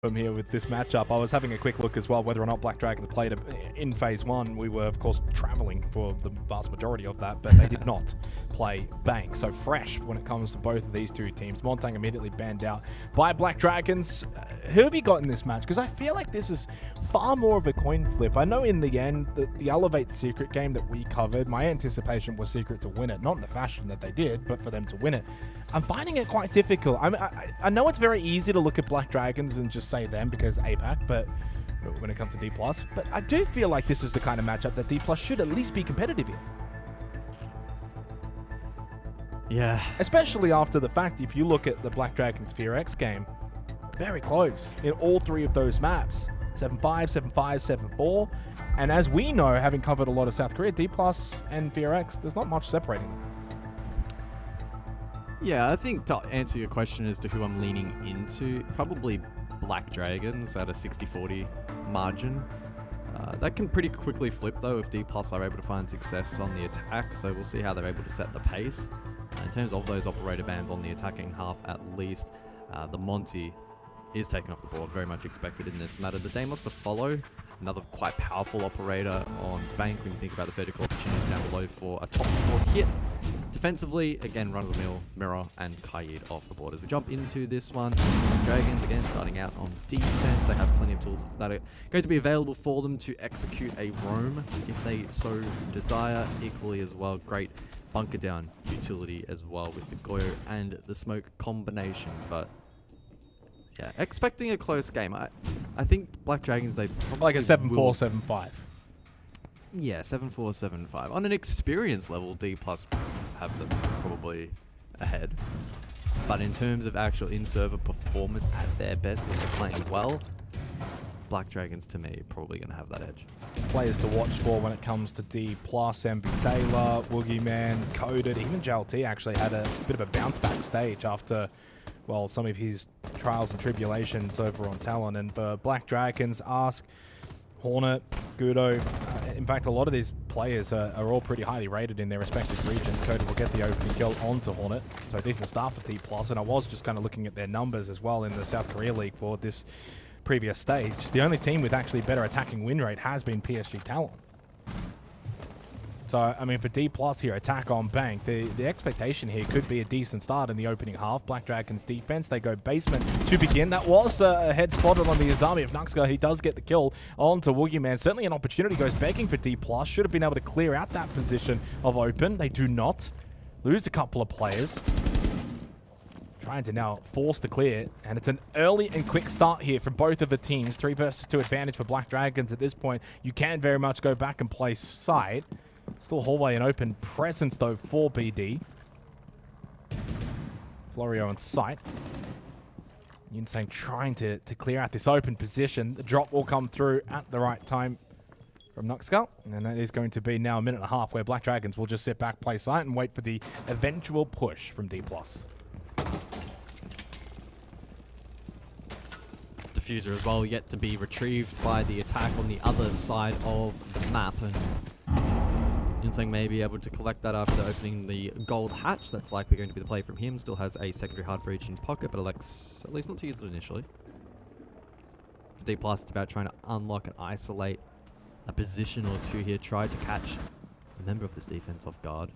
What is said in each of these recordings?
From here with this matchup. I was having a quick look as well whether or not Black Dragons played in phase one. We were of course traveling for the vast majority of that, but they did not play Bank. So fresh when it comes to both of these two teams. Montang immediately banned out by Black Dragons. Who have you got in this match? Because I feel like this is far more of a coin flip. I know in the end the Elevate Secret game that we covered, my anticipation was Secret to win it, not in the fashion that they did, but for them to win it. I'm finding it quite difficult. I know it's very easy to look at Black Dragons and just say them because APAC, but when it comes to Dplus, but I do feel like this is the kind of matchup that Dplus should at least be competitive in. Yeah. Especially after the fact, if you look at the Black Dragons Fear X game, very close in all three of those maps. 7-5, 7-5, 7-4. And as we know, having covered a lot of South Korea, Dplus and Fear X, there's not much separating them. Yeah, I think to answer your question as to who I'm leaning into, probably Black Dragons at a 60-40 margin. That can pretty quickly flip though if Dplus are able to find success on the attack, so we'll see how they're able to set the pace. In terms of those operator bans on the attacking half at least, the Monty is taken off the board, very much expected in this matter. The Dplus to follow, another quite powerful operator on Bank when you think about the vertical opportunities down below for a top 4 hit. Defensively, again, run-of-the-mill, Mirror, and Kaid off the board. As we jump into this one, Dragons, again, starting out on defense. They have plenty of tools that are going to be available for them to execute a roam if they so desire. Equally as well, great bunker down utility as well with the Goyo and the smoke combination. But yeah, expecting a close game. I think Black Dragons, they probably like a 7-4, 7-5. Yeah, 7-4, 7-5. On an experience level, Dplus have them probably ahead. But in terms of actual in-server performance at their best, if they're playing well, Black Dragons, to me, are probably going to have that edge. Players to watch for when it comes to Dplus, MV Taylor, Woogieman, Coded, even JLT actually had a bit of a bounce-back stage after, well, some of his trials and tribulations over on Talon. And for Black Dragons, Ask, Hornet, Gudo, in fact, a lot of these players are all pretty highly rated in their respective regions. Cody will get the opening kill onto Hornet, so a decent start for Dplus. And I was just kind of looking at their numbers as well in the South Korea League for this previous stage. The only team with actually better attacking win rate has been PSG Talon. So, I mean, for Dplus here, attack on Bank, the expectation here could be a decent start in the opening half. Black Dragons defense, they go basement to begin. That was a head spotted on the Azami of Nuxka. He does get the kill onto Woogieman. Certainly an opportunity goes begging for Dplus. Should have been able to clear out that position of open. They do not. Lose a couple of players. Trying to now force the clear, and it's an early and quick start here from both of the teams. 3 versus 2 advantage for Black Dragons at this point. You can very much go back and play side. Still hallway and open presence, though, for BD. Florio on site. Yunsang trying to clear out this open position. The drop will come through at the right time from Nuxkull. And that is going to be now a minute and a half where Black Dragons will just sit back, play site, and wait for the eventual push from Dplus. Diffuser as well, yet to be retrieved by the attack on the other side of the map. And Yunsang may be able to collect that after opening the gold hatch. That's likely going to be the play from him. Still has a secondary hard breach in pocket, but elects at least not to use it initially. For Dplus, it's about trying to unlock and isolate a position or two here. Try to catch a member of this defense off guard.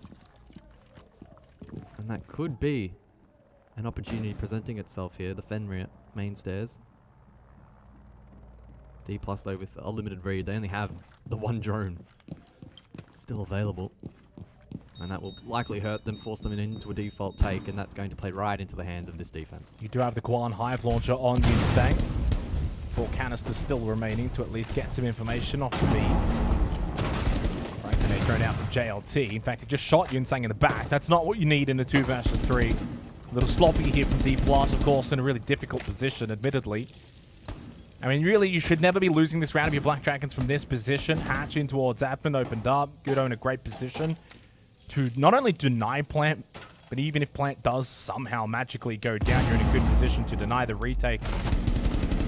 And that could be an opportunity presenting itself here. The Fenrir main stairs. Dplus, though, with a limited read, they only have the one drone still available, and that will likely hurt them, force them into a default take, and that's going to play right into the hands of this defense. You do have the Quan Hive launcher on Yunsang. 4 canisters still remaining to at least get some information off the bees. Right, and they're thrown out from JLT. In fact, he just shot Yunsang in the back. That's not what you need in a 2 versus 3. A little sloppy here from Dplus, of course, in a really difficult position, admittedly. I mean, really, you should never be losing this round of your Black Dragons from this position. Hatch in towards Admin, opened up. Gudo in a great position to not only deny Plant, but even if Plant does somehow magically go down, you're in a good position to deny the retake.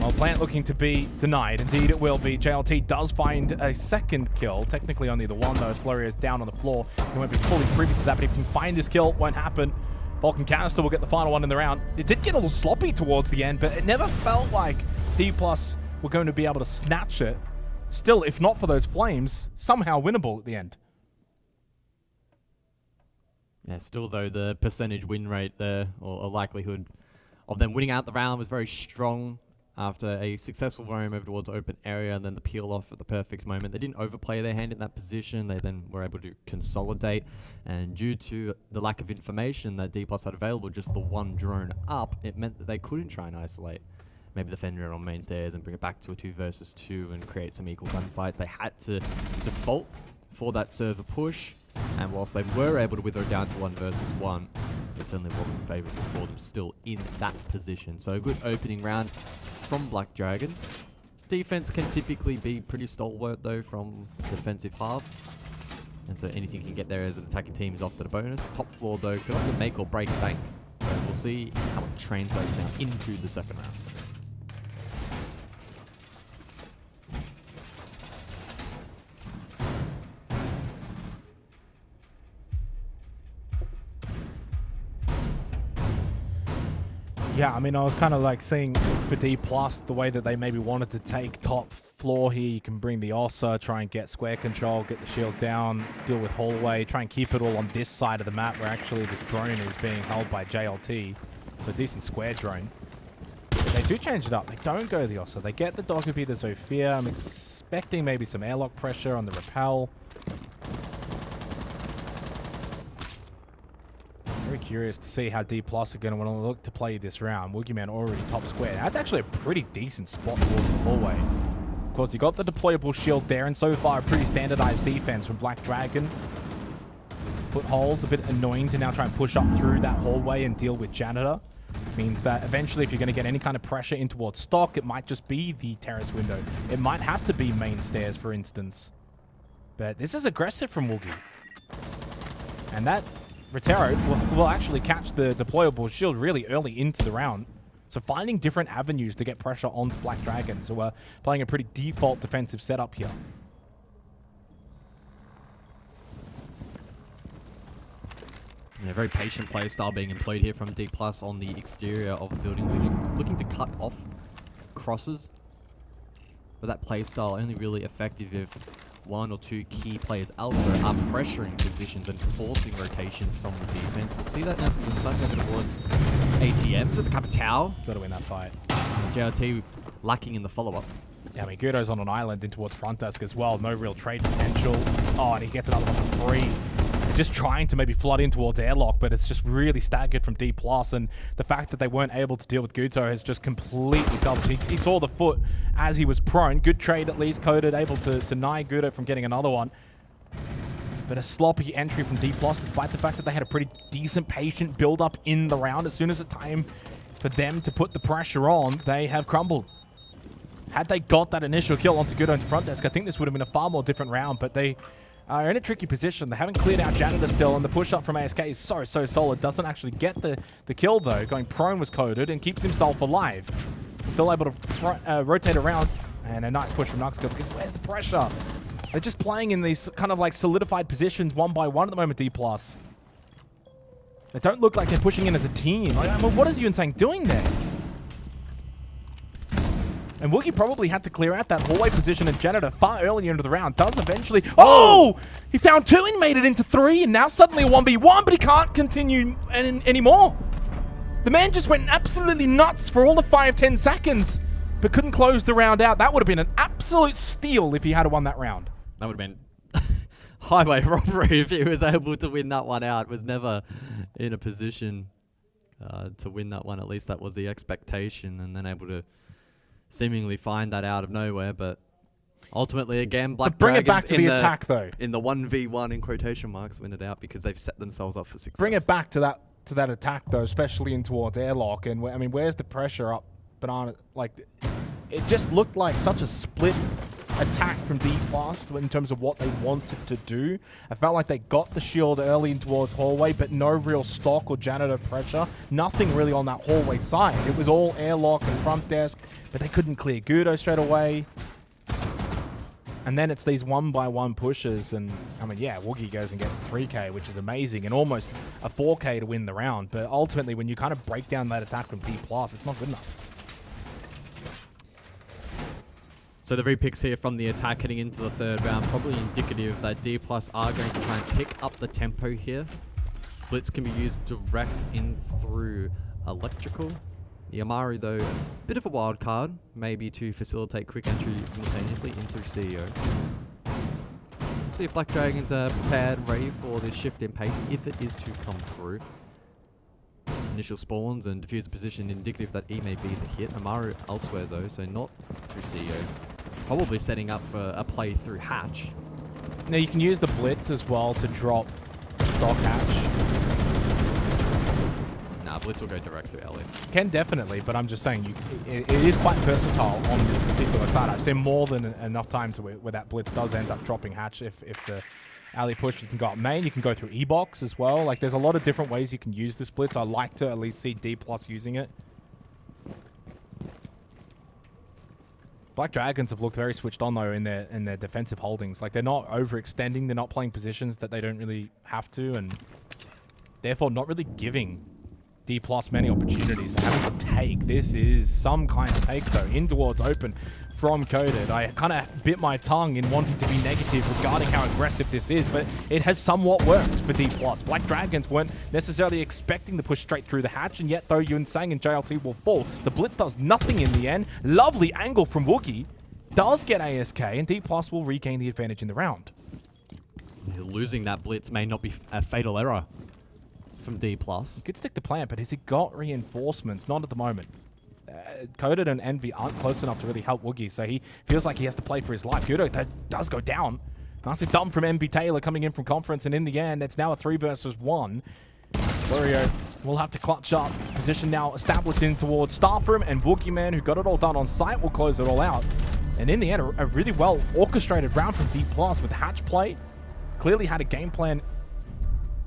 Well, Plant looking to be denied. Indeed, it will be. JLT does find a second kill. Technically only the one, though, as Florio is down on the floor. He won't be fully privy to that, but if he can find this kill, it won't happen. Vulcan Canister will get the final one in the round. It did get a little sloppy towards the end, but it never felt like Dplus were going to be able to snatch it. Still, if not for those flames, somehow winnable at the end. Yeah, still though, the percentage win rate there, or likelihood of them winning out the round, was very strong after a successful roam over towards open area and then the peel off at the perfect moment. They didn't overplay their hand in that position. They then were able to consolidate, and due to the lack of information that Dplus had available, just the one drone up, it meant that they couldn't try and isolate maybe the Fenrir on main stairs and bring it back to a 2 versus 2 and create some equal gunfights. They had to default for that server push, and whilst they were able to wither it down to 1 versus 1, it certainly wasn't favourable for them still in that position. So a good opening round from Black Dragons. Defense can typically be pretty stalwart though from the defensive half, and so anything you can get there as an attacking team is often a bonus. Top floor though could often make or break a bank, so we'll see how it translates now into the second round. Yeah, I mean, I was kind of like seeing for Dplus the way that they maybe wanted to take top floor here. You can bring the Ossa, try and get square control, get the shield down, deal with hallway, try and keep it all on this side of the map where actually this drone is being held by JLT. So decent square drone. But they do change it up. They don't go the Ossa. They get the Doggerby, the Zofia. I'm expecting maybe some airlock pressure on the rappel. Very curious to see how Dplus are going to want to look to play this round. Woogieman already top square. That's actually a pretty decent spot towards the hallway. Of course, you got the deployable shield there, and so far a pretty standardized defense from Black Dragons. Footholds, a bit annoying to now try and push up through that hallway and deal with Janitor. Means that eventually if you're going to get any kind of pressure in towards stock, it might just be the terrace window. It might have to be main stairs, for instance. But this is aggressive from Woogie. And that Rotero will actually catch the deployable shield really early into the round. So finding different avenues to get pressure onto Black Dragons, who are playing a pretty default defensive setup here. Yeah, very patient play style being employed here from Dplus on the exterior of the building, looking to cut off crosses. But that play style only really effective if 1 or 2 key players elsewhere are pressuring positions and forcing rotations from the defense. We'll see that now from the inside going towards ATMs with the Capitao. Got to win that fight. JLT lacking in the follow-up. Yeah, I mean, Gudo's on an island in towards front desk as well. No real trade potential. Oh, and he gets another one for free. Just trying to maybe flood in towards airlock, but it's just really staggered from Dplus, and the fact that they weren't able to deal with Guto has just completely salvaged. He saw the foot as he was prone. Good trade at least, Coded, able to deny Guto from getting another one. But a sloppy entry from Dplus, despite the fact that they had a pretty decent patient build-up in the round. As soon as it's time for them to put the pressure on, they have crumbled. Had they got that initial kill onto Guto into front desk, I think this would have been a far more different round, but they are in a tricky position. They haven't cleared out Janitor still, and the push-up from ASK is so solid. Doesn't actually get the kill, though. Going prone was Coded and keeps himself alive. Still able to rotate around, and a nice push from Nuxkill, because where's the pressure? They're just playing in these kind of like solidified positions one by one at the moment, Dplus. They don't look like they're pushing in as a team. Like, I mean, what is Yunsang doing there? And Woogie probably had to clear out that hallway position, and Janitor far earlier into the round does eventually... Oh! He found 2 and made it into 3, and now suddenly a 1v1, but he can't continue anymore. The man just went absolutely nuts for all the 5-10 seconds, but couldn't close the round out. That would have been an absolute steal if he had won that round. That would have been highway robbery if he was able to win that one out. Was never in a position to win that one. At least that was the expectation, and then able to seemingly find that out of nowhere. But ultimately, again, Black bring Dragons it back to the attack, though. In the 1v1 in quotation marks, win it out because they've set themselves up for success. Bring it back to that attack, though, especially in towards airlock. And I mean, where's the pressure up? Banana, like, it just looked like such a split attack from Dplus in terms of what they wanted to do. I felt like they got the shield early in towards hallway, but no real stock or Janitor pressure. Nothing really on that hallway side. It was all airlock and front desk, but they couldn't clear Gudo straight away. And then it's these 1-by-1 pushes, and I mean, yeah, Woogie goes and gets a 3k, which is amazing, and almost a 4k to win the round. But ultimately, when you kind of break down that attack from Dplus, it's not good enough. So the repicks here from the attack heading into the third round, probably indicative that Dplus are going to try and pick up the tempo here. Blitz can be used direct in through electrical. The Amari, though, a bit of a wild card, maybe to facilitate quick entry simultaneously in through CEO. See if Black Dragons are prepared and ready for this shift in pace if it is to come through. Initial spawns and diffuser position indicative that E may be the hit. Amaru elsewhere though, so not through CEO. Probably setting up for a play through Hatch. Now you can use the Blitz as well to drop stock Hatch. Nah, Blitz will go direct through Ellie. Can definitely, but I'm just saying it is quite versatile on this particular side. I've seen more than enough times where that Blitz does end up dropping Hatch if the alley push. You can go up main, you can go through E-box as well. Like, there's a lot of different ways you can use this Blitz. I like to at least see Dplus using it. Black Dragons have looked very switched on though in their defensive holdings. Like, they're not overextending, they're not playing positions that they don't really have to, and therefore not really giving Dplus many opportunities. They're having to take. This is some kind of take though, in towards open from Coded. I kind of bit my tongue in wanting to be negative regarding how aggressive this is, but it has somewhat worked for Dplus. Black Dragons weren't necessarily expecting to push straight through the hatch, and yet though Yunsang and JLT will fall, the Blitz does nothing in the end. Lovely angle from Woogie. Does get ASK, and Dplus will regain the advantage in the round. Losing that Blitz may not be a fatal error from Dplus. Good stick to plant, but has he got reinforcements? Not at the moment. Coded and Envy aren't close enough to really help Woogie, so he feels like he has to play for his life. Yudo does go down. Nicely done from Envy Taylor coming in from conference, and in the end, it's now a 3 versus 1. Wario will have to clutch up. Position now established in towards Staffroom, and Boogeyman, who got it all done on site, will close it all out. And in the end, a really well orchestrated round from Dplus with Hatch play. Clearly had a game plan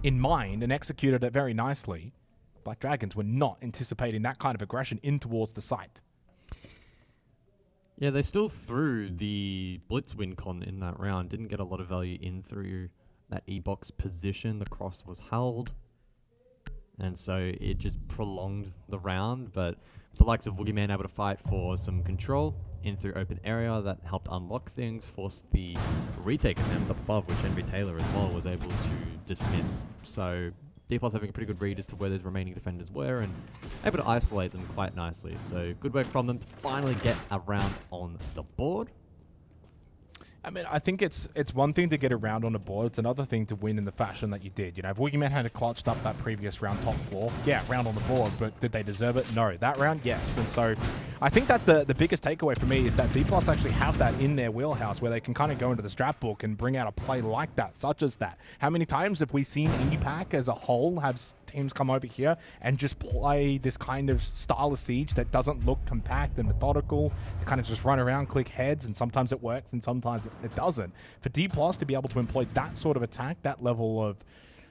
in mind and executed it very nicely. Black Dragons were not anticipating that kind of aggression in towards the site. Yeah, they still threw the Blitz win con in that round. Didn't get a lot of value in through that E-box position. The cross was held, and so it just prolonged the round. But the likes of Woogieman able to fight for some control in through open area, that helped unlock things, forced the retake attempt up above, which Envy Taylor as well was able to dismiss. So Dplus having a pretty good read as to where those remaining defenders were and able to isolate them quite nicely. So good work from them to finally get a round on the board. I mean, I think it's one thing to get a round on the board. It's another thing to win in the fashion that you did. You know, if Woogieman had clutched up that previous round top 4, yeah, round on the board, but did they deserve it? No. That round, yes. And so I think that's the biggest takeaway for me, is that Dplus actually have that in their wheelhouse where they can kind of go into the strat book and bring out a play like that, such as that. How many times have we seen EPAC as a whole have teams come over here and just play this kind of style of siege that doesn't look compact and methodical? They kind of just run around, click heads, and sometimes it works and sometimes it doesn't. For Dplus to be able to employ that sort of attack, that level of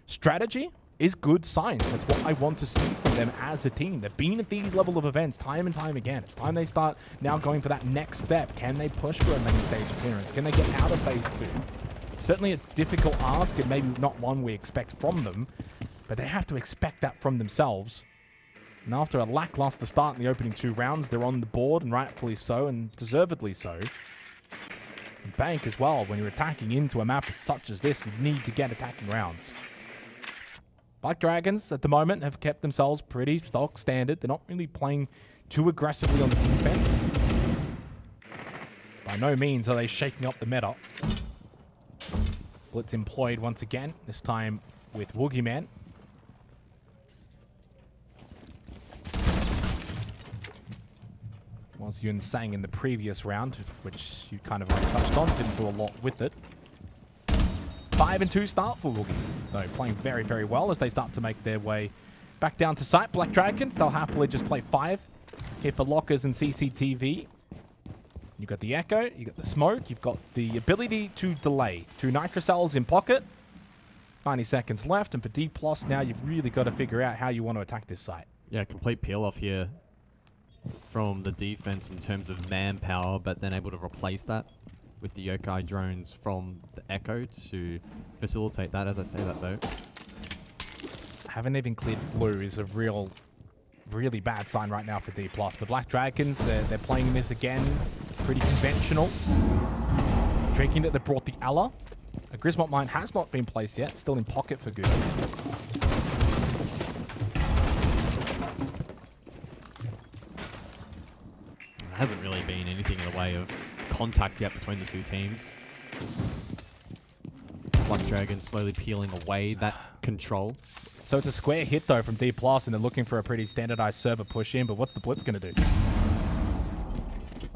strategy, is good signs. That's what I want to see from them as a team. They've been at these level of events time and time again. It's time they start now going for that next step. Can they push for a main stage appearance? Can they get out of phase 2? Certainly a difficult ask, and maybe not one we expect from them, but they have to expect that from themselves. And after a lackluster start in the opening 2 rounds, they're on the board, and rightfully so, and deservedly so. And Bank as well, when you're attacking into a map such as this, you need to get attacking rounds. Black Dragons, at the moment, have kept themselves pretty stock standard. They're not really playing too aggressively on the defense. By no means are they shaking up the meta. Blitz employed once again, this time with Woogieman. Was Yun Sang in the previous round, which you kind of already touched on, didn't do a lot with it. 5-2 start for Woogie, though playing very, very well as they start to make their way back down to site. Black Dragons, they'll happily just play 5 here for lockers and CCTV. You've got the Echo, you've got the Smoke, you've got the ability to delay. 2 Nitrocells in pocket, 90 seconds left, and for Dplus now you've really got to figure out how you want to attack this site. Yeah, complete peel off here from the defense in terms of manpower, but then able to replace that with the Yokai drones from the Echo to facilitate that. As I say that though, haven't even cleared blue is a really bad sign right now for Dplus. For Black Dragons, they're playing this again Pretty conventional. Drinking that they brought the Ella. A Grismont mine has not been placed yet. Still in pocket for Gudo. There hasn't really been anything in the way of contact yet between the two teams. Black Dragon slowly peeling away that control. So it's a square hit, though, from Dplus, and they're looking for a pretty standardized server push in, but what's the Blitz going to do?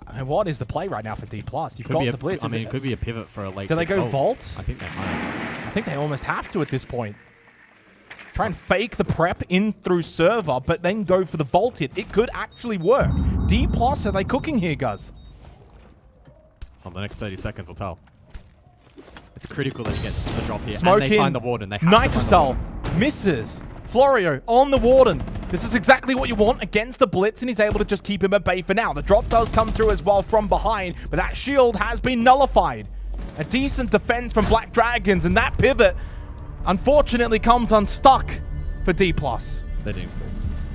And what is the play right now for Dplus? You've got the Blitz. I mean, it could be a pivot for a late. Do they go Vault? I think they might. I think they almost have to at this point. Try and fake the prep in through server, but then go for the Vault hit. It could actually work. Dplus, are they cooking here, Guz? Well, the next 30 seconds will tell. It's critical that he gets the drop here. Smoke and they in. find the Warden. They have to find the Warden. Misses. Florio on the Warden. This is exactly what you want against the Blitz, and he's able to just keep him at bay for now. The drop does come through as well from behind, but that shield has been nullified. A decent defense from Black Dragons, and that pivot, unfortunately, comes unstuck for Dplus. They didn't cook.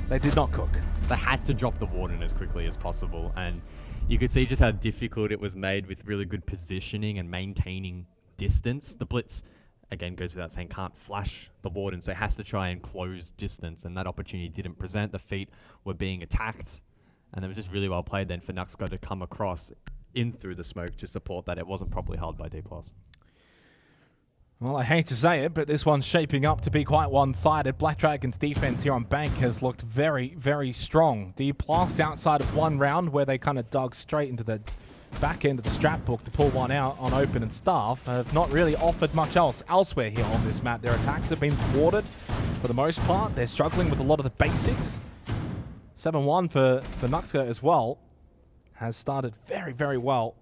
They did not cook. They had to drop the Warden as quickly as possible, and you could see just how difficult it was made with really good positioning and maintaining distance. The Blitz, again, goes without saying, can't flash the Warden, so it has to try and close distance, and that opportunity didn't present. The feet were being attacked, and it was just really well played then for Nuxco to come across in through the smoke to support that. It wasn't properly held by Dplus. Well, I hate to say it, but this one's shaping up to be quite one-sided. Black Dragon's defense here on Bank has looked very, very strong. Dplus outside of one round where they kind of dug straight into the back end of the strap book to pull one out on open and staff, have not really offered much else elsewhere here on this map. Their attacks have been thwarted for the most part. They're struggling with a lot of the basics. 7-1 for Nuxco as well. Has started very, very well.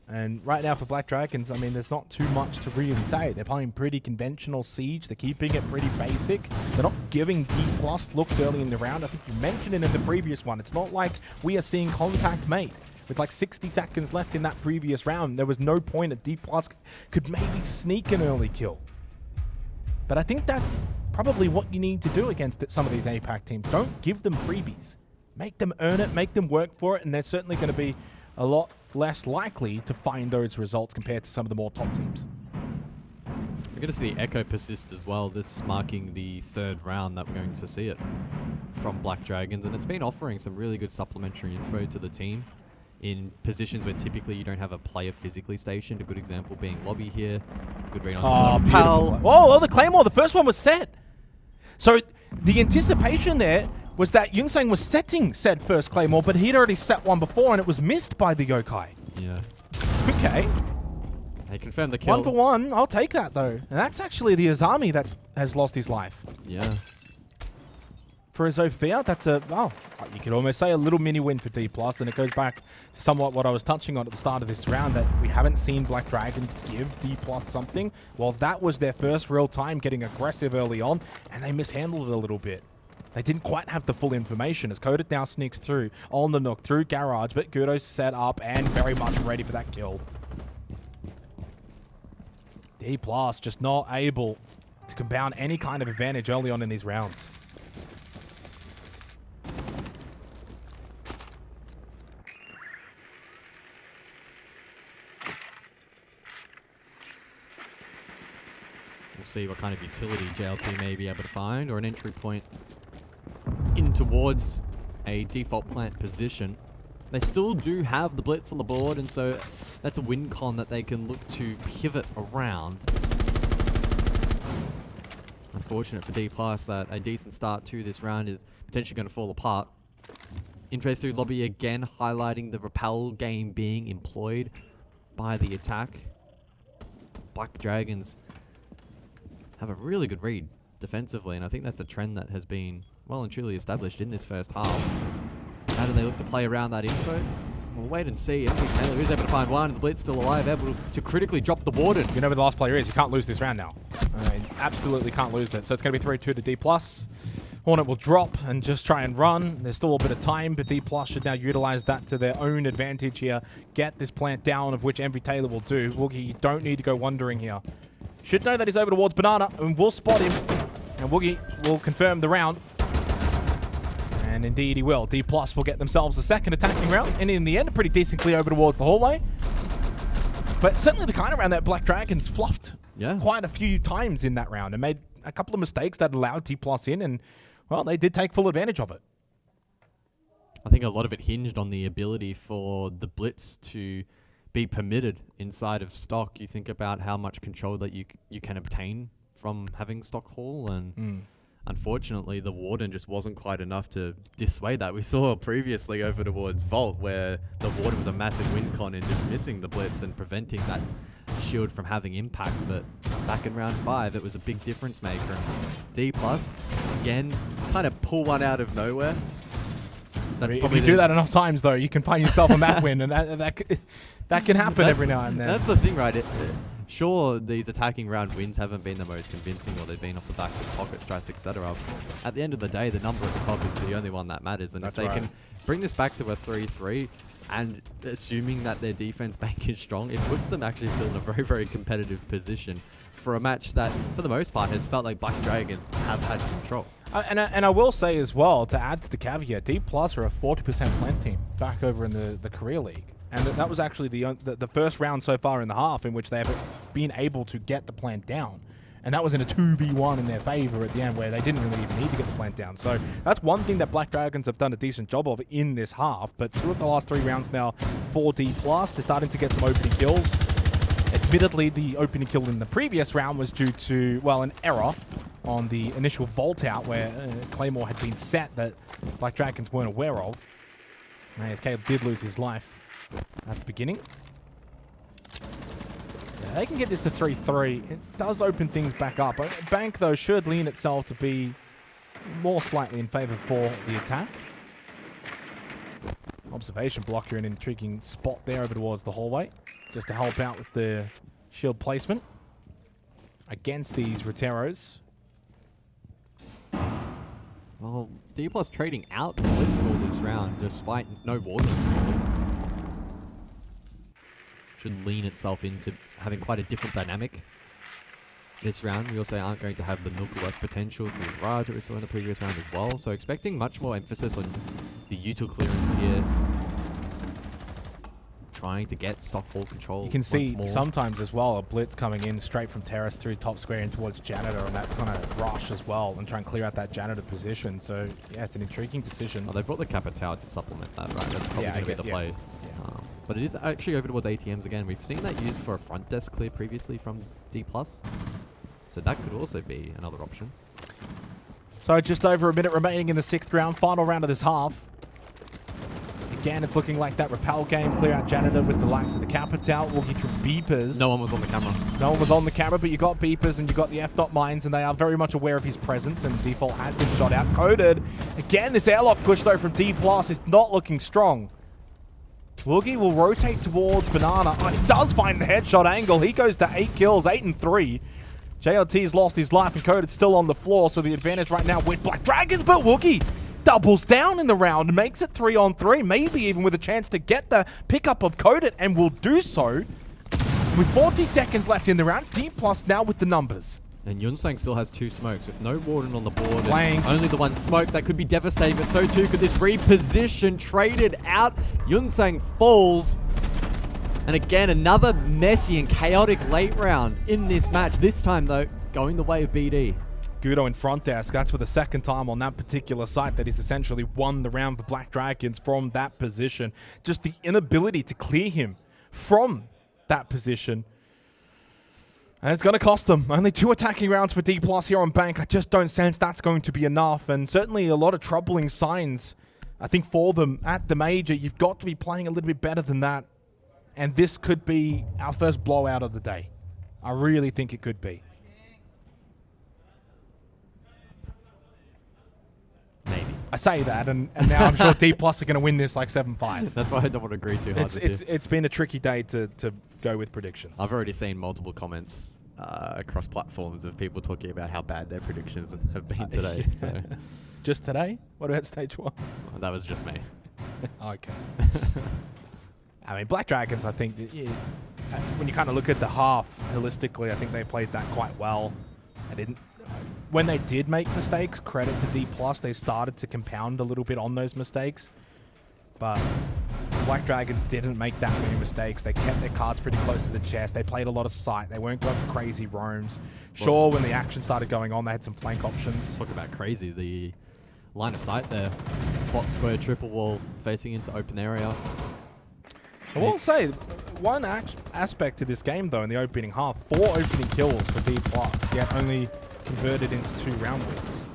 And right now for Black Dragons, I mean, there's not too much to really say. They're playing pretty conventional Siege. They're keeping it pretty basic. They're not giving Dplus looks early in the round. I think you mentioned it in the previous one. It's not like we are seeing contact made. With like 60 seconds left in that previous round, there was no point that Dplus could maybe sneak an early kill. But I think that's probably what you need to do against some of these APAC teams. Don't give them freebies. Make them earn it, make them work for it, and they're certainly going to be a lot less likely to find those results compared to some of the more top teams. We're going to see the Echo persist as well, this marking the third round that we're going to see it from Black Dragons, and it's been offering some really good supplementary info to the team in positions where typically you don't have a player physically stationed. A good example being Lobby here. Good read on the Pal. Whoa, the Claymore, the first one was set. So the anticipation there was that Yunseng was setting said first Claymore, but he'd already set one before and it was missed by the Yokai. Yeah. Okay. They confirmed the kill. 1 for 1. I'll take that though. And that's actually the Azami that has lost his life. Yeah. For a Zofia, that's a, well, you could almost say a little mini win for Dplus, and it goes back to somewhat what I was touching on at the start of this round, that we haven't seen Black Dragons give Dplus something. Well, that was their first real time getting aggressive early on, and they mishandled it a little bit. They didn't quite have the full information as Coded now sneaks through on the Nook through Garage, but Gudo's set up and very much ready for that kill. Dplus just not able to compound any kind of advantage early on in these rounds. We'll see what kind of utility JLT may be able to find, or an entry point in towards a default plant position. They still do have the Blitz on the board, and so that's a win con that they can look to pivot around. Unfortunate for Dplus that a decent start to this round is potentially going to fall apart. Intro through Lobby again, highlighting the repel game being employed by the attack. Black Dragons have a really good read defensively, and I think that's a trend that has been well and truly established in this first half. How do they look to play around that info? We'll wait and see. MV Taylor is able to find one. The Blitz still alive, able to critically drop the Warden. You know where the last player is. You can't lose this round now. I mean, absolutely can't lose it. So it's going to be 3-2 to Dplus. Hornet will drop and just try and run. There's still a bit of time, but Dplus should now utilize that to their own advantage here. Get this plant down, of which MV Taylor will do. Woogie, you don't need to go wandering here. Should know that he's over towards Banana, and we'll spot him. And Woogie will confirm the round. And indeed he will. Dplus will get themselves a second attacking round, and in the end, a pretty decent clear over towards the hallway. But certainly the kind of round that Black Dragons fluffed quite a few times in that round and made a couple of mistakes that allowed Dplus in, and, well, they did take full advantage of it. I think a lot of it hinged on the ability for the Blitz to be permitted inside of stock. You think about how much control that you can obtain from having stock haul, and unfortunately the Warden just wasn't quite enough to dissuade that. We saw previously over towards Vault where the Warden was a massive win con in dismissing the Blitz and preventing that shield from having impact, but back in round 5 it was a big difference maker. And Dplus again kind of pull one out of nowhere. That's if you do that enough times, though, you can find yourself a map win, and that can happen every now and then. That's the thing, right? Sure, these attacking round wins haven't been the most convincing, or they've been off the back of pocket strats, etc. At the end of the day, the number at the top is the only one that matters, and if they can bring this back to a 3-3, and assuming that their defense bank is strong, it puts them actually still in a very, very competitive position for a match that, for the most part, has felt like Black Dragons have had control. And I will say as well, to add to the caveat, Dplus are a 40% plant team back over in the Korea League. And that was actually the first round so far in the half in which they have been able to get the plant down. And that was in a 2v1 in their favor at the end, where they didn't really even need to get the plant down. So that's one thing that Black Dragons have done a decent job of in this half. But 2 of the last 3 rounds now for Dplus. They're starting to get some opening kills. Admittedly, the opening kill in the previous round was due to, well, an error on the initial vault out where Claymore had been set that Black Dragons weren't aware of. ASK did lose his life at the beginning. Yeah, they can get this to 3-3. It does open things back up. Bank, though, should lean itself to be more slightly in favor for the attack. Observation block here, an intriguing spot there over towards the hallway, just to help out with the shield placement against these Roteros. Well, Dplus trading out the Blitz for this round despite no Warden. Should lean itself into having quite a different dynamic this round. We also aren't going to have the milk-work potential through Raj that we saw in the previous round as well. So expecting much more emphasis on the util clearance here. Trying to get stock hall control. You can see sometimes as well a Blitz coming in straight from Terrace through top square in towards Janitor, and that kind of rush as well, and try and clear out that Janitor position. So yeah, it's an intriguing decision. Oh, they brought the Kappa Tower to supplement that, right? That's probably going to be the play. Yeah. But it is actually over towards ATMs again. We've seen that used for a front desk clear previously from Dplus. So that could also be another option. So just over a minute remaining in the 6th round, final round of this half. Again, it's looking like that Repel game. Clear out Janitor with the likes of the Kappa Tower, walking through beepers. No one was on the camera. No one was on the camera, but you got beepers and you got the F-dot mines, and they are very much aware of his presence, and Default has been shot out. Coded. Again, this airlock push, though, from Dplus is not looking strong. Woogie will rotate towards Banana. Oh, he does find the headshot angle. He goes to 8 kills, 8 and 3. JLT's lost his life, and Coded's still on the floor, so the advantage right now with Black Dragons, but Woogie doubles down in the round, makes it 3-on-3, maybe even with a chance to get the pickup of Coded, and will do so. With 40 seconds left in the round, Dplus now with the numbers. And Yunsang still has 2 smokes. With no Warden on the board, and only the 1 smoke, that could be devastating, but so too could this reposition. Traded out. Yunsang falls. And again, another messy and chaotic late round in this match. This time, though, going the way of BD. Gudo in front desk. That's for the 2nd time on that particular site that he's essentially won the round for Black Dragons from that position. Just the inability to clear him from that position. And it's going to cost them. Only 2 attacking rounds for Dplus here on Bank. I just don't sense that's going to be enough. And certainly a lot of troubling signs, I think, for them at the major. You've got to be playing a little bit better than that. And this could be our first blowout of the day. I really think it could be. Maybe. I say that, and now I'm sure Dplus are going to win this like 7-5. That's why I don't want to agree too hard. It's been a tricky day to go with predictions. I've already seen multiple comments across platforms of people talking about how bad their predictions have been today. So. Just today? What about stage 1? Well, that was just me. Okay. I mean, Black Dragons, I think, when you kind of look at the half holistically, I think they played that quite well. I didn't when they did make mistakes, credit to Dplus, they started to compound a little bit on those mistakes. But Black Dragons didn't make that many mistakes. They kept their cards pretty close to the chest. They played a lot of sight. They weren't going for crazy roams. Sure, when the action started going on, they had some flank options. Talk about crazy. The line of sight there. Bot square, triple wall, facing into open area. I will say, one aspect to this game, though, in the opening half, 4 opening kills for Dplus, yet only converted into 2 round wins.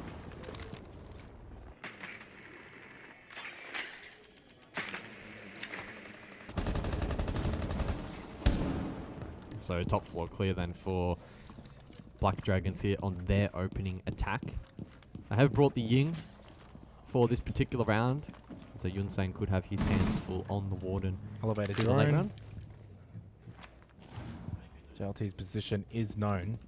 So top floor clear then for Black Dragons here on their opening attack. I have brought the Ying for this particular round. So Yun Sang could have his hands full on the Warden. Elevated through the late round. JLT's position is known.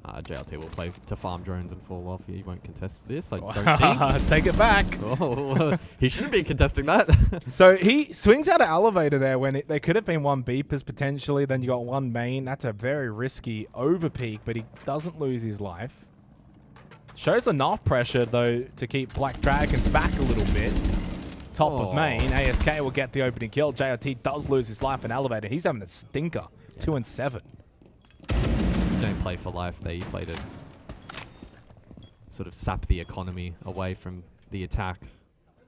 JLT will play to farm drones and fall off. He won't contest this, I don't think. Let's take it back. Oh, he shouldn't be contesting that. So he swings out of elevator there when there could have been 1 beepers potentially. Then you got 1 main. That's a very risky overpeak, but he doesn't lose his life. Shows enough pressure, though, to keep Black Dragons back a little bit. Top of main. ASK will get the opening kill. JLT does lose his life in elevator. He's having a stinker. Yeah. 2 and 7. Don't play for life. They play to sort of sap the economy away from the attack.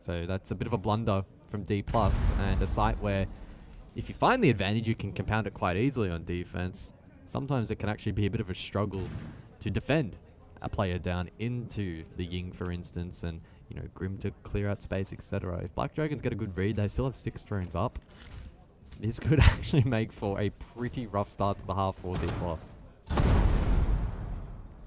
So that's a bit of a blunder from Dplus, and a site where if you find the advantage, you can compound it quite easily on defense. Sometimes it can actually be a bit of a struggle to defend a player down into the Ying, for instance, and you know, Grim to clear out space, etc. If Black Dragons get a good read, they still have 6 drones up. This could actually make for a pretty rough start to the half for Dplus.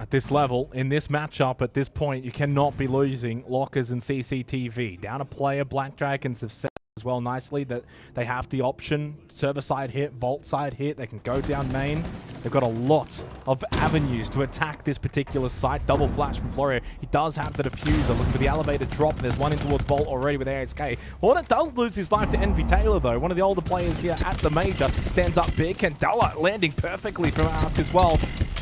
At this level, in this matchup, at this point, you cannot be losing lockers and CCTV. Down a player, Black Dragons have set as well nicely that they have the option, server side hit, vault side hit, they can go down main. They've got a lot of avenues to attack this particular site. Double flash from Florio. He does have the diffuser, looking for the elevator drop. There's one in towards vault already with ASK. Hornet does lose his life to Envy Taylor, though. One of the older players here at the major stands up big. Candela landing perfectly from Ask as well.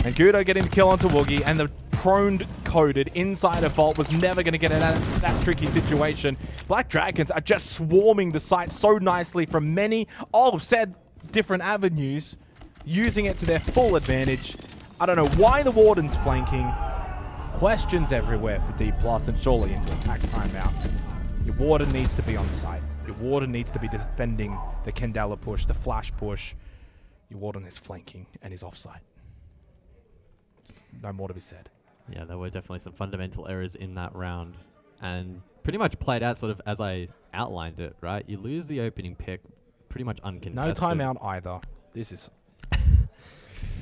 And Gudo getting the kill onto Woogie, and the prone coded inside a vault was never going to get out of that tricky situation. Black Dragons are just swarming the site so nicely from many of said different avenues, using it to their full advantage. I don't know why the Warden's flanking. Questions everywhere for Dplus, and surely into attack timeout. Your Warden needs to be on site. Your Warden needs to be defending the Candela push, the flash push. Your Warden is flanking and is offside. No more to be said. Yeah, there were definitely some fundamental errors in that round, and pretty much played out sort of as I outlined it, right? You lose the opening pick pretty much uncontested. No timeout either. This is...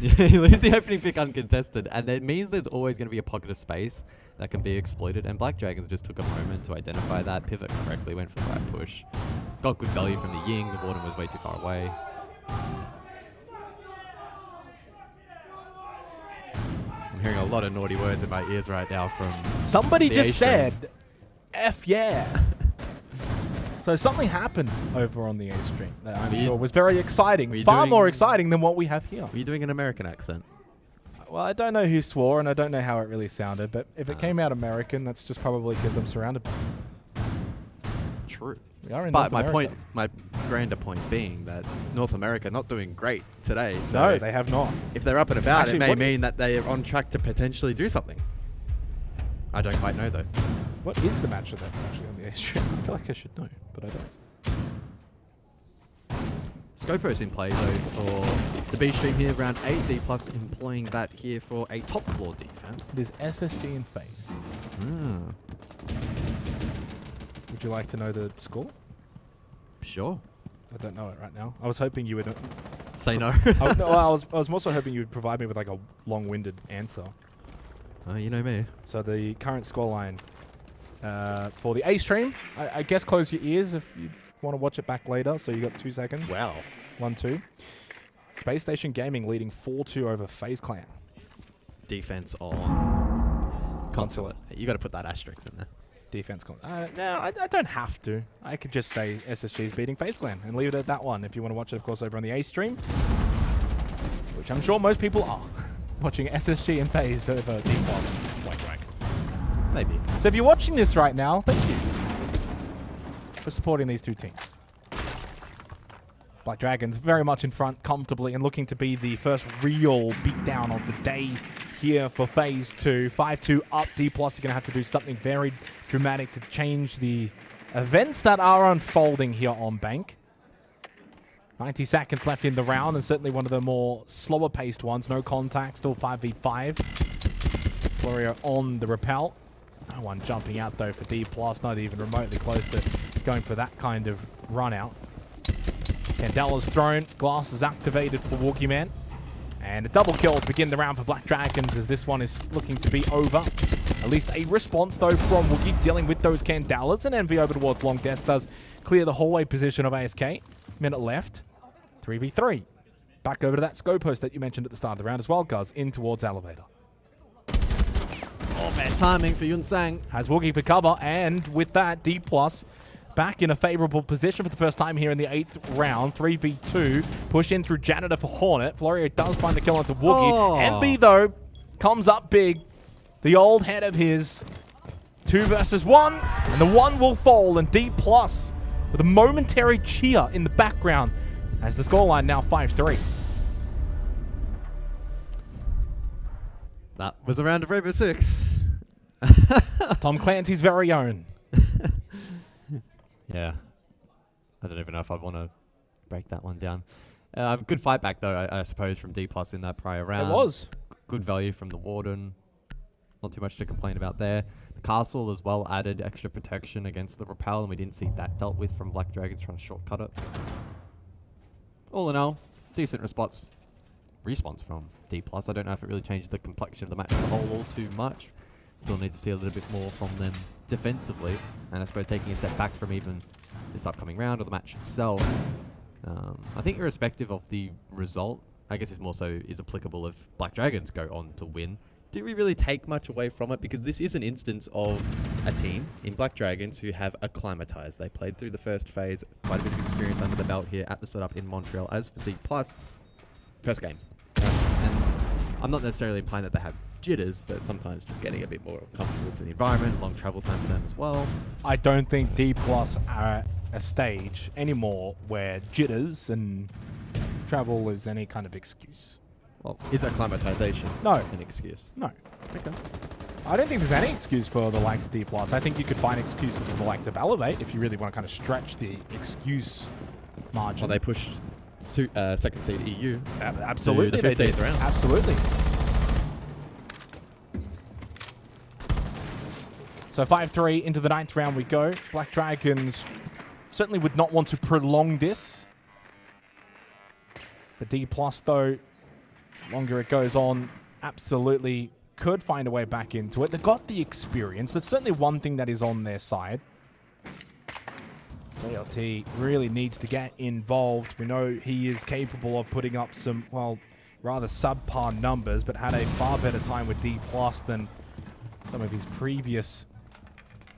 You lose the opening pick uncontested, and that means there's always going to be a pocket of space that can be exploited, and Black Dragons just took a moment to identify that, pivot correctly, went for the right push. Got good value from the Ying, the Warden was way too far away. I'm hearing a lot of naughty words in my ears right now from somebody just said, F yeah. So something happened over on the A stream that I'm sure was very exciting. Far more exciting than what we have here. Were you doing an American accent? Well, I don't know who swore, and I don't know how it really sounded, but if it came out American, that's just probably because I'm surrounded by it. True. We are in but North America. my grander point being that North America not doing great today. So no, they have not. If they're up and about, actually, it may mean that they are on track to potentially do something. I don't quite know, though. What is the matchup that's actually on the A stream? I feel like I should know, but I don't. Scopo's in play, though, for the B stream here. Round 8, Dplus employing that here for a top floor defense. It is SSG in phase. Would you like to know the score? Sure. I don't know it right now. I was hoping you would... Say no. I was also hoping you would provide me with like a long-winded answer. Oh, you know me. So the current scoreline for the A stream, I guess close your ears if you want to watch it back later. So you got 2 seconds. Wow. 1-2. Space Station Gaming leading 4-2 over FaZe Clan. Defense on Consulate. You got to put that asterisk in there. Defense. No, I don't have to. I could just say SSG is beating FaZe Clan and leave it at that one. If you want to watch it, of course, over on the A stream, which I'm sure most people are watching SSG and FaZe over Dplus Black Dragons. Maybe. So if you're watching this right now, thank you for supporting these two teams. Black Dragons very much in front comfortably and looking to be the first real beatdown of the day here for Phase 2. 5-2 up. Dplus are going to have to do something very dramatic to change the events that are unfolding here on Bank. 90 seconds left in the round, and certainly one of the more slower paced ones. No contact, still 5v5. Florio on the rappel. No one jumping out though for Dplus, not even remotely close to going for that kind of run out. Candela's thrown, Glass is activated for Woogieman. And a double kill to begin the round for Black Dragons, as this one is looking to be over. At least a response though from Woogie, dealing with those Candelas, and Envy over towards Long Death does clear the hallway position of ASK. Minute left. 3v3. Back over to that scope post that you mentioned at the start of the round as well, Guz, in towards Elevator. Oh, bad timing for Yun Sang. Has Woogie for cover, and with that, Dplus back in a favorable position for the first time here in the 8th round. 3v2. Push in through Janitor for Hornet. Florio does find the kill onto Woogie. Oh. Envy, though, comes up big. The old head of his. 2 versus 1, and the 1 will fall, and Dplus with a momentary cheer in the background as the scoreline now 5-3. That was a round of Rainbow Six. Tom Clancy's very own. Yeah. I don't even know if I want to break that one down. Good fight back, though, I suppose, from Dplus in that prior round. It was. Good value from the Warden. Not too much to complain about there. The Castle as well added extra protection against the Rappel, and we didn't see that dealt with from Black Dragons trying to shortcut it. All in all, decent response from Dplus. I don't know if it really changes the complexion of the match as a whole all too much. Still need to see a little bit more from them defensively, and I suppose taking a step back from even this upcoming round or the match itself. I think irrespective of the result, I guess it's more so is applicable if Black Dragons go on to win. Do we really take much away from it? Because this is an instance of a team in Black Dragons who have acclimatized. They played through the first phase, quite a bit of experience under the belt here at the setup in Montreal. As for Dplus, first game. And I'm not necessarily implying that they have jitters, but sometimes just getting a bit more comfortable to the environment, long travel time for them as well. I don't think Dplus are at a stage anymore where jitters and travel is any kind of excuse. Well, is acclimatization an excuse? No. Okay. I don't think there's any excuse for the likes of Dplus. I think you could find excuses for the likes of Elevate if you really want to kind of stretch the excuse margin. Well, they pushed second seed EU. Absolutely. To the 15th round. Absolutely. So 5-3 into the 9th round we go. Black Dragons certainly would not want to prolong this. The Dplus, though, longer it goes on, absolutely could find a way back into it. They've got the experience. That's certainly one thing that is on their side. JLT really needs to get involved. We know he is capable of putting up some, well, rather subpar numbers, but had a far better time with Dplus than some of his previous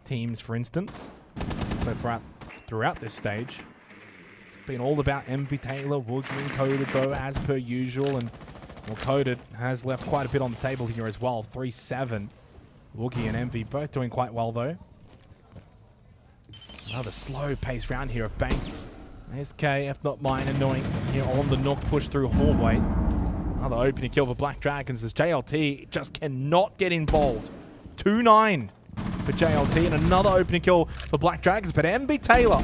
teams, for instance. So throughout this stage, it's been all about MV Taylor, Woogie and Coded, though, as per usual, and well, Coded has left quite a bit on the table here as well. 3-7. Woogie and MV both doing quite well, though. Another slow-paced round here of Bank. SK, if not mine, annoying here on the Nook, push through hallway. Another opening kill for Black Dragons as JLT just cannot get involved. 2-9 for JLT, and another opening kill for Black Dragons, but MB Taylor,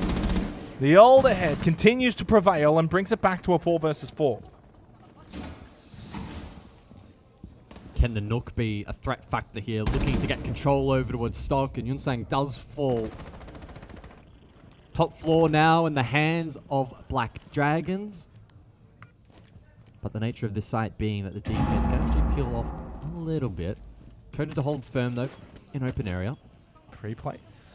the older head, continues to prevail and brings it back to a 4 versus 4. Can the Nook be a threat factor here, looking to get control over towards stock, and Yunsang does fall. Top floor now in the hands of Black Dragons. But the nature of this site being that the defense can actually peel off a little bit. Coded to hold firm, though, in open area. Pre-plays.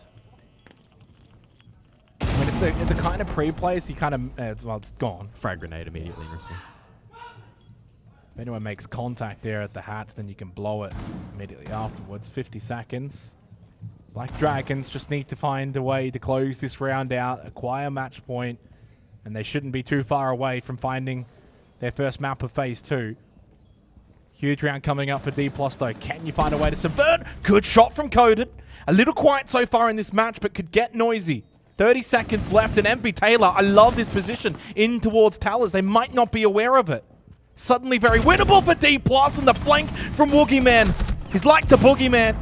I mean, if the kind of pre-plays, you kind of, well, it's gone. Frag grenade immediately in response. If anyone makes contact there at the hatch, then you can blow it immediately afterwards. 50 seconds. Black Dragons just need to find a way to close this round out, acquire match point, and they shouldn't be too far away from finding their first map of Phase 2. Huge round coming up for Dplus though. Can you find a way to subvert? Good shot from Coded. A little quiet so far in this match, but could get noisy. 30 seconds left, and MV Taylor, I love this position, in towards Towers. They might not be aware of it. Suddenly very winnable for Dplus, and the flank from Woogieman. He's like the boogeyman.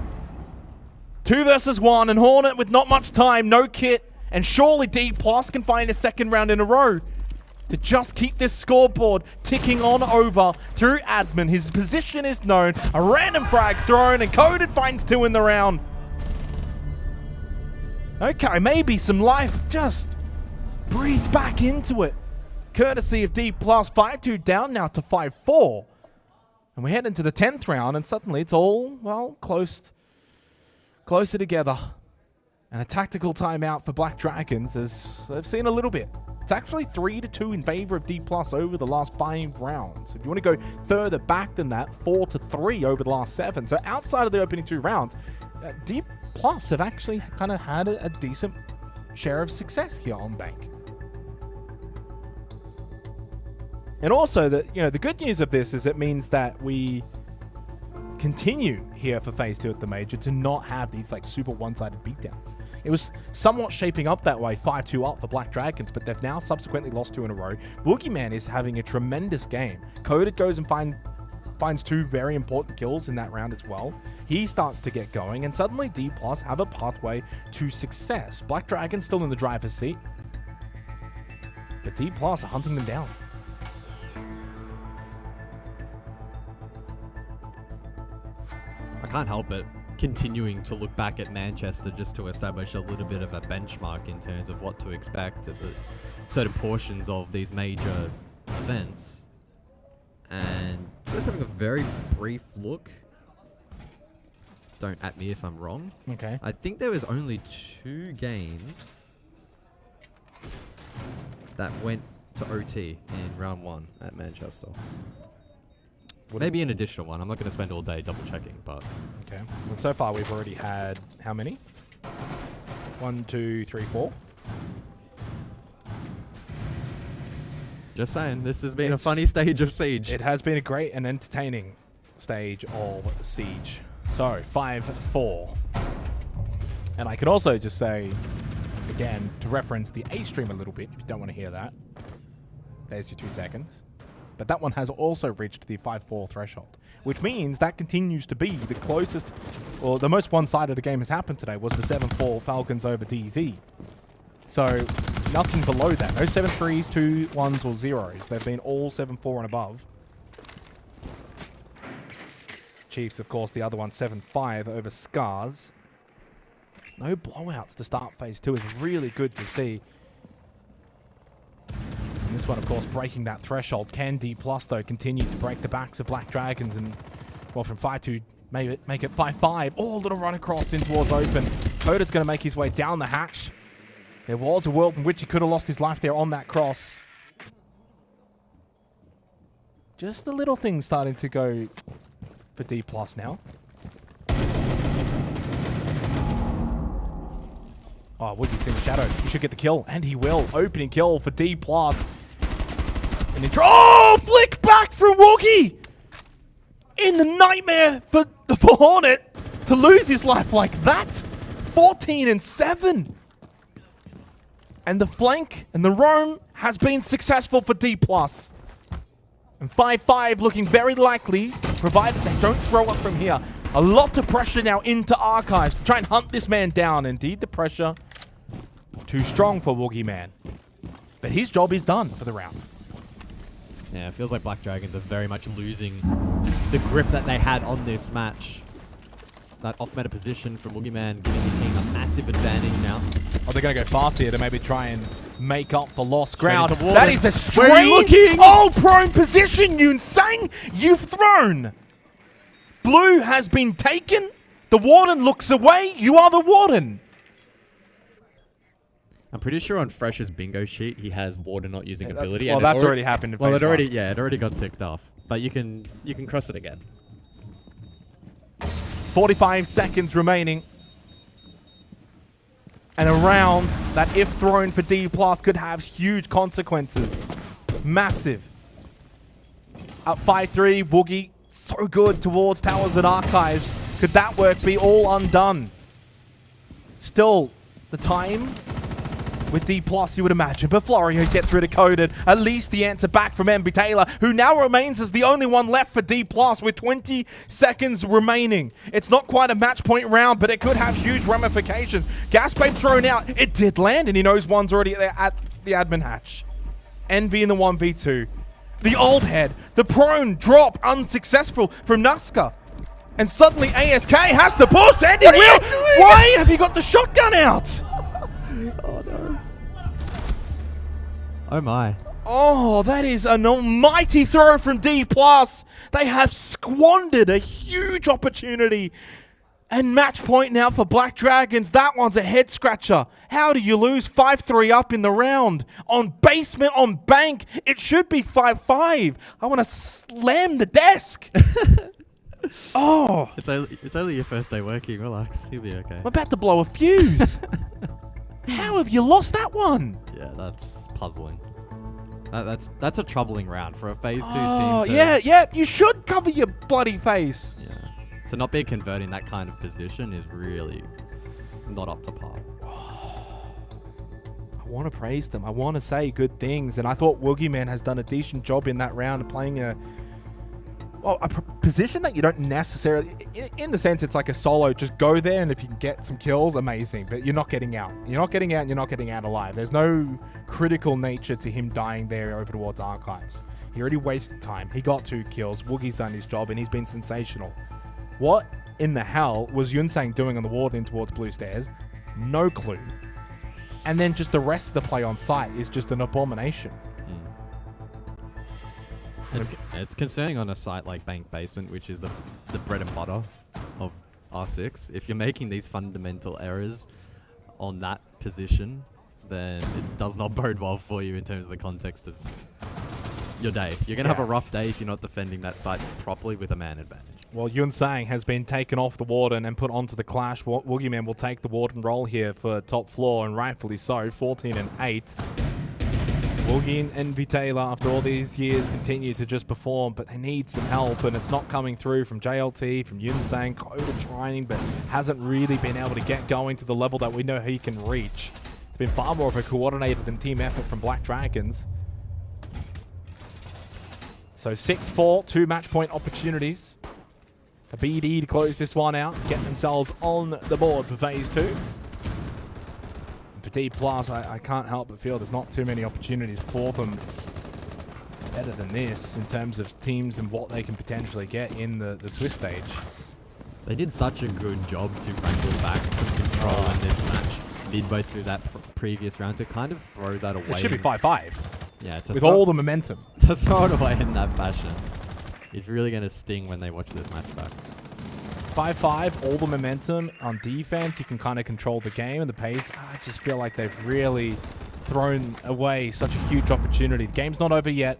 2 versus 1, and Hornet with not much time, no kit, and surely Dplus can find a second round in a row to just keep this scoreboard ticking on over through admin. His position is known, a random frag thrown, and Coded finds 2 in the round. Okay, maybe some life just breathed back into it. Courtesy of Dplus, 5-2 down now to 5-4. And we head into the 10th round, and suddenly it's all, well, closer together. And a tactical timeout for Black Dragons, as I've seen a little bit. It's actually 3-2 in favor of Dplus over the last 5 rounds. If you want to go further back than that, 4-3 over the last 7. So outside of the opening 2 rounds, Dplus have actually kind of had a decent share of success here on Bank. And also, the good news of this is it means that we continue here for Phase 2 at the Major to not have these like super one-sided beatdowns. It was somewhat shaping up that way, 5-2 up for Black Dragons, but they've now subsequently lost 2 in a row. Boogeyman is having a tremendous game. Coded goes and finds 2 very important kills in that round as well. He starts to get going, and suddenly Dplus have a pathway to success. Black Dragons still in the driver's seat, but Dplus are hunting them down. I can't help it continuing to look back at Manchester just to establish a little bit of a benchmark in terms of what to expect at the certain portions of these major events. And just having a very brief look. Don't at me if I'm wrong. Okay. I think there was only 2 games that went to OT in round 1 at Manchester. Maybe an additional one. I'm not going to spend all day double checking, but... Okay. And so far we've already had how many? 1, 2, 3, 4. Just saying, this has been a funny stage of Siege. It has been a great and entertaining stage of Siege. So, 5-4. And I could also just say, again, to reference the A stream a little bit, if you don't want to hear that. There's your 2 seconds. But that one has also reached the 5-4 threshold, which means that continues to be the closest, or the most one-sided a game has happened today was the 7-4 Falcons over DZ. So nothing below that. No 7-3s, 2 1s, or 0s. They've been all 7-4 and above. Chiefs, of course, the other one, 7-5 over Scars. No blowouts to start Phase 2 is really good to see. And this one, of course, breaking that threshold. Can Dplus, though, continue to break the backs of Black Dragons and, well, from 5-2, make it 5-5. Oh, a little run across in towards open. Coded's going to make his way down the hatch. There was a world in which he could have lost his life there on that cross. Just the little things starting to go for Dplus now. Oh, Woogie's in the shadow. He should get the kill, and he will. Opening kill for Dplus. Oh, flick back from Woogie! In the nightmare for Hornet to lose his life like that. 14-7. And the flank and the roam has been successful for Dplus. And 5-5 looking very likely, provided they don't throw up from here. A lot of pressure now into Archives to try and hunt this man down. Indeed, the pressure too strong for Woogieman. But his job is done for the round. Yeah, it feels like Black Dragons are very much losing the grip that they had on this match. That off-meta position from Woogieman giving his team a massive advantage now. Oh, they're going to go fast here to maybe try and make up for lost ground. That is a Where are you strange, all-prone position, Yoon Sang. You've thrown. Blue has been taken. The Warden looks away. You are the Warden. I'm pretty sure on Fresh's bingo sheet he has Warden not using ability. Well, that's already happened in Well, phase it already, one. yeah, it already got ticked off. But you can cross it again. 45 seconds remaining. And a round that, if thrown for Dplus, could have huge consequences. Massive. Up 5-3, Woogie So good towards Towers and Archives. Could that work be all undone? Still, the time with Dplus, you would imagine. But Florio gets rid of Coded. At least the answer back from MB Taylor, who now remains as the only one left for Dplus with 20 seconds remaining. It's not quite a match point round, but it could have huge ramifications. Gas Babe thrown out. It did land, and he knows one's already there at the admin hatch. Envy in the 1v2. The old head, the prone drop unsuccessful from Nuska. And suddenly ASK has to push, and he will. Why have you got the shotgun out? Oh no. Oh my. Oh, that is an almighty throw from Dplus. They have squandered a huge opportunity. And match point now for Black Dragons. That one's a head scratcher. How do you lose 5-3 up in the round? On basement, on bank, it should be 5-5. I want to slam the desk. Oh. It's only your first day working. Relax. You'll be okay. I'm about to blow a fuse. How have you lost that one? Yeah, that's puzzling. That's a troubling round for a phase 2 Oh, team. yeah. You should cover your bloody face. Yeah. To not be converting that kind of position is really not up to par. I want to praise them. I want to say good things. And I thought Woogieman has done a decent job in that round of playing a position that you don't necessarily... In the sense, it's like a solo. Just go there, and if you can get some kills, amazing. But you're not getting out. You're not getting out, and you're not getting out alive. There's no critical nature to him dying there over towards Archives. He already wasted time. He got 2 kills. Woogie's done his job, and he's been sensational. What in the hell was Yunsang doing on the ward in towards Blue Stairs? No clue. And then just the rest of the play on site is just an abomination. It's concerning on a site like Bank Basement, which is the bread and butter of R6. If you're making these fundamental errors on that position, then it does not bode well for you in terms of the context of your day. You're going to have a rough day if you're not defending that site properly with a man advantage. Well, Yunsang has been taken off the Warden and put onto the Clash. Woogieman will take the Warden role here for top floor, and rightfully so, 14-8. Woogie and MB Taylor, after all these years, continue to just perform, but they need some help, and it's not coming through from JLT, from Yunsang. Coda trying, but hasn't really been able to get going to the level that we know he can reach. It's been far more of a coordinated than team effort from Black Dragons. So 6-4, 2 match point opportunities for BD to close this one out, get themselves on the board for phase 2. For Dplus, I can't help but feel there's not too many opportunities for them better than this in terms of teams and what they can potentially get in the Swiss stage. They did such a good job to wrangle back some control in this match midway through that previous round to kind of throw that away. It should be 5-5. Yeah, with all the momentum. To throw it away in that fashion is really going to sting when they watch this match back. 5-5, all the momentum on defense. You can kind of control the game and the pace. I just feel like they've really thrown away such a huge opportunity. The game's not over yet.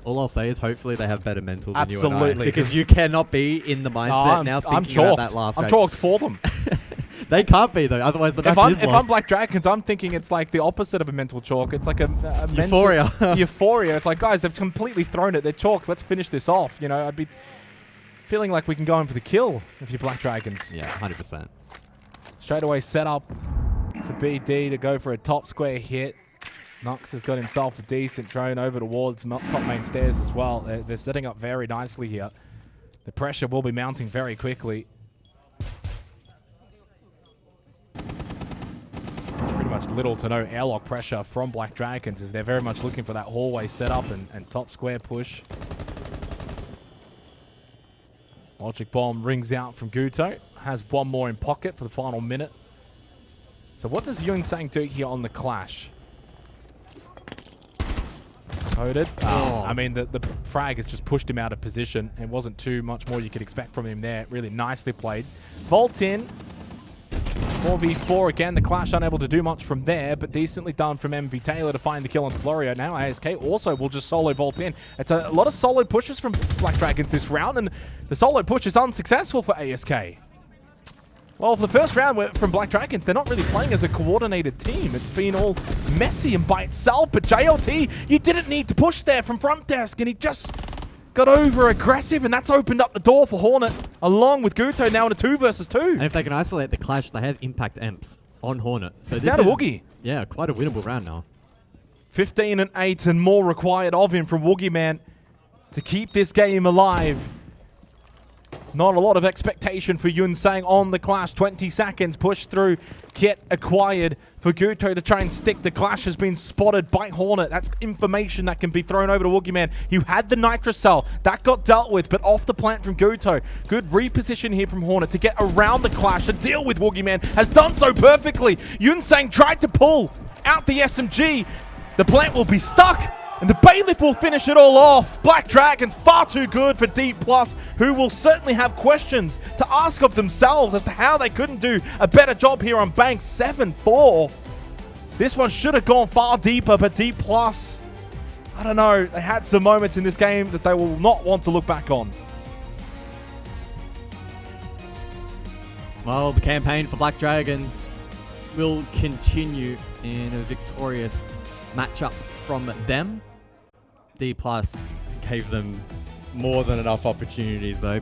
All I'll say is hopefully they have better mental than Absolutely. you and I. Because you cannot be in the mindset now thinking about that last game. I'm chalked for them. They can't be, though. Otherwise, the match is lost. If I'm Black Dragons, I'm thinking it's like the opposite of a mental chalk. It's like a euphoria. Euphoria. It's like, guys, they've completely thrown it. They're chalked. Let's finish this off. You know, I'd be feeling like we can go in for the kill if you're Black Dragons. Yeah, 100%. Straight away set up for BD to go for a top square hit. Knox has got himself a decent drone over towards top main stairs as well. They're setting up very nicely here. The pressure will be mounting very quickly. Pretty much little to no airlock pressure from Black Dragons as they're very much looking for that hallway setup and top square push. Logic Bomb rings out from Guto. Has one more in pocket for the final minute. So what does Yunsang do here on the Clash? Coded. I mean, the frag has just pushed him out of position. It wasn't too much more you could expect from him there. Really nicely played. Vault in. 4v4 again. The Clash unable to do much from there, but decently done from MV Taylor to find the kill on Florio. Now ASK also will just solo vault in. It's a lot of solo pushes from Black Dragons this round, and the solo push is unsuccessful for ASK. Well, for the first round from Black Dragons, they're not really playing as a coordinated team. It's been all messy and by itself, but JLT, you didn't need to push there from front desk, and he just got over aggressive, and that's opened up the door for Hornet, along with Guto now in a 2 versus 2. And if they can isolate the clash, they have impact Emps on Hornet. So it's this down is, to Woogie. Yeah, quite a winnable round now. 15 and 8 and more required of him from Woogie Man to keep this game alive. Not a lot of expectation for Yun Sang on the clash. 20 seconds, push through, Kit acquired for Guto to try and stick. The clash has been spotted by Hornet. That's information that can be thrown over to Woogie Man. You had the Nitro Cell. That got dealt with, but off the plant from Guto. Good reposition here from Hornet to get around the clash to deal with Woogie Man. Has done so perfectly. Yun Sang tried to pull out the SMG. The plant will be stuck. And the Bailiff will finish it all off. Black Dragons far too good for Dplus, who will certainly have questions to ask of themselves as to how they couldn't do a better job here on Bank. 7-4. This one should have gone far deeper, but Dplus, I don't know, they had some moments in this game that they will not want to look back on. Well, the campaign for Black Dragons will continue in a victorious matchup from them. Dplus gave them more than enough opportunities though.